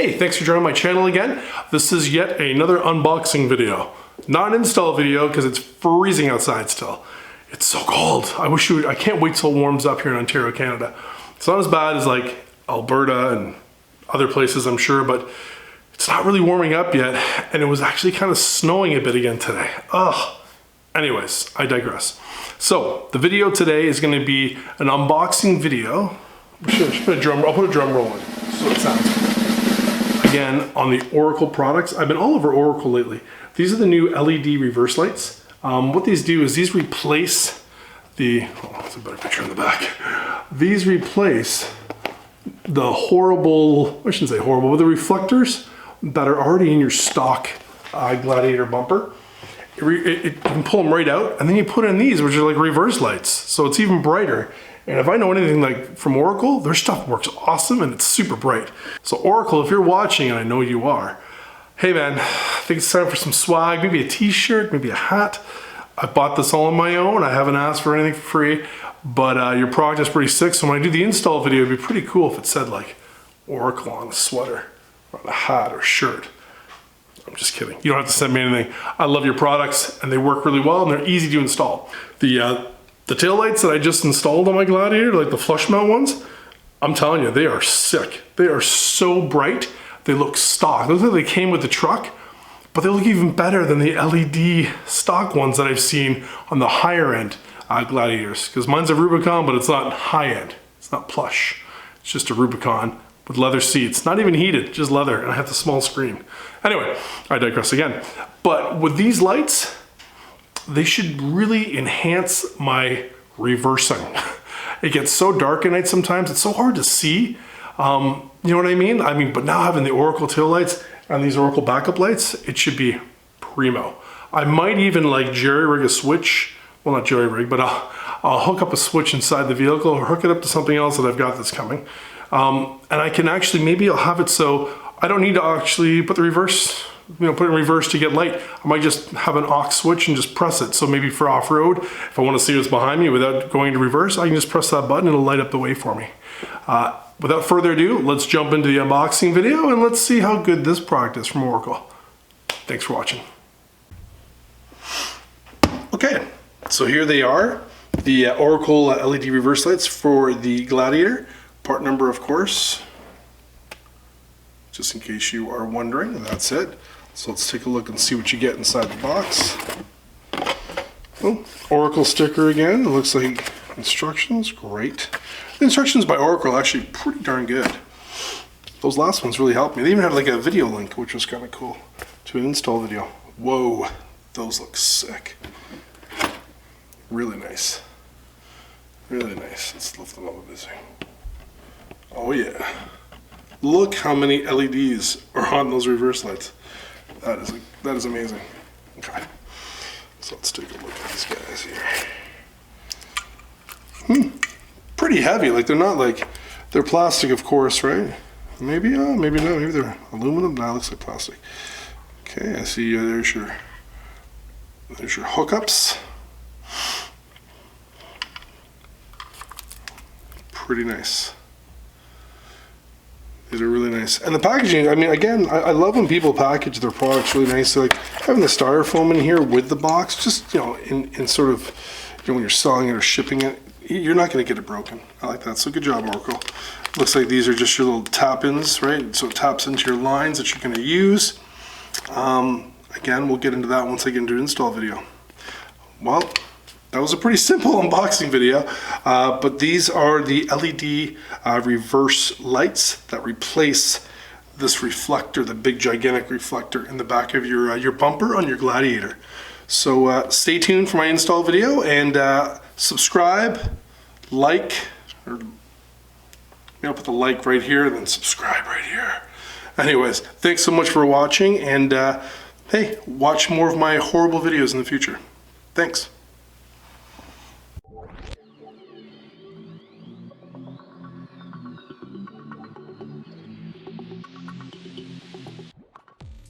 Hey, thanks for joining my channel again. This is yet another unboxing video. Not an install video because it's freezing outside still. It's so cold. I can't wait till it warms up here in Ontario, Canada. It's not as bad as like Alberta and other places, I'm sure, but it's not really warming up yet. And it was actually kind of snowing a bit again today. Ugh. Anyways, I digress. So the video today is going to be an unboxing video. I'll put a drum roll in so it sounds good. Again, on the Oracle products. I've been all over Oracle lately. These are the new LED reverse lights. What these do is these replace that's a better picture in the back. These replace the horrible, I shouldn't say horrible, but the reflectors that are already in your stock Gladiator bumper. You can pull them right out, and then you put in these, which are like reverse lights. So it's even brighter. And if I know anything like from Oracle, their stuff works awesome and it's super bright. So Oracle, if you're watching, and I know you are, hey man, I think it's time for some swag, maybe a t-shirt, maybe a hat. I bought this all on my own. I haven't asked for anything for free, but your product is pretty sick. So when I do the install video, it'd be pretty cool if it said like Oracle on a sweater or on a hat or shirt. I'm just kidding. You don't have to send me anything. I love your products and they work really well and they're easy to install. The taillights that I just installed on my Gladiator, like the flush mount ones, I'm telling you, they are sick. They are so bright. They look stock. It looks like they came with the truck, but they look even better than the LED stock ones that I've seen on the higher end Gladiators. Because mine's a Rubicon, but it's not high end. It's not plush. It's just a Rubicon with leather seats. Not even heated, just leather, and I have the small screen. Anyway, I digress again. But with these lights, they should really enhance my reversing. It gets so dark at night sometimes, it's so hard to see. You know what I mean? But now having the Oracle tail lights and these Oracle backup lights, it should be primo. I might even like jerry-rig a switch. Well, not jerry-rig, but I'll hook up a switch inside the vehicle or hook it up to something else that I've got that's coming. And I can actually, maybe I'll have it so I don't need to actually put the reverse, put it in reverse to get light. I might just have an aux switch and just press it. So maybe for off-road, if I want to see what's behind me without going to reverse, I can just press that button and it'll light up the way for me. Without further ado, let's jump into the unboxing video and let's see how good this product is from Oracle. Thanks for watching. Okay, so here they are, the Oracle LED reverse lights for the Gladiator. Part number, of course, just in case you are wondering, that's it. So let's take a look and see what you get inside the box. Oh, Oracle sticker again. It looks like instructions, great. The instructions by Oracle are actually pretty darn good. Those last ones really helped me. They even had like a video link, which was kind of cool, to an install video. Whoa, those look sick. Really nice. Really nice. Let's lift them up a bit. Oh yeah. Look how many LEDs are on those reverse lights. That is amazing. Okay. So let's take a look at these guys here. Pretty heavy. Like they're not like, they're plastic of course, right? Maybe maybe not. Maybe they're aluminum. Nah, it looks like plastic. Okay, I see there's your hookups. Pretty nice. These are really nice. And the packaging, again, I love when people package their products really nice. So like having the styrofoam in here with the box, just, in sort of, when you're selling it or shipping it, you're not going to get it broken. I like that. So good job, Oracle. Looks like these are just your little tap-ins, right? So it taps into your lines that you're going to use. Again, we'll get into that once I get into the install video. Well, that was a pretty simple unboxing video, but these are the LED reverse lights that replace this reflector, the big gigantic reflector in the back of your bumper on your Gladiator. So stay tuned for my install video and subscribe, like, or I'll put the like right here and then subscribe right here. Anyways, thanks so much for watching and hey, watch more of my horrible videos in the future. Thanks.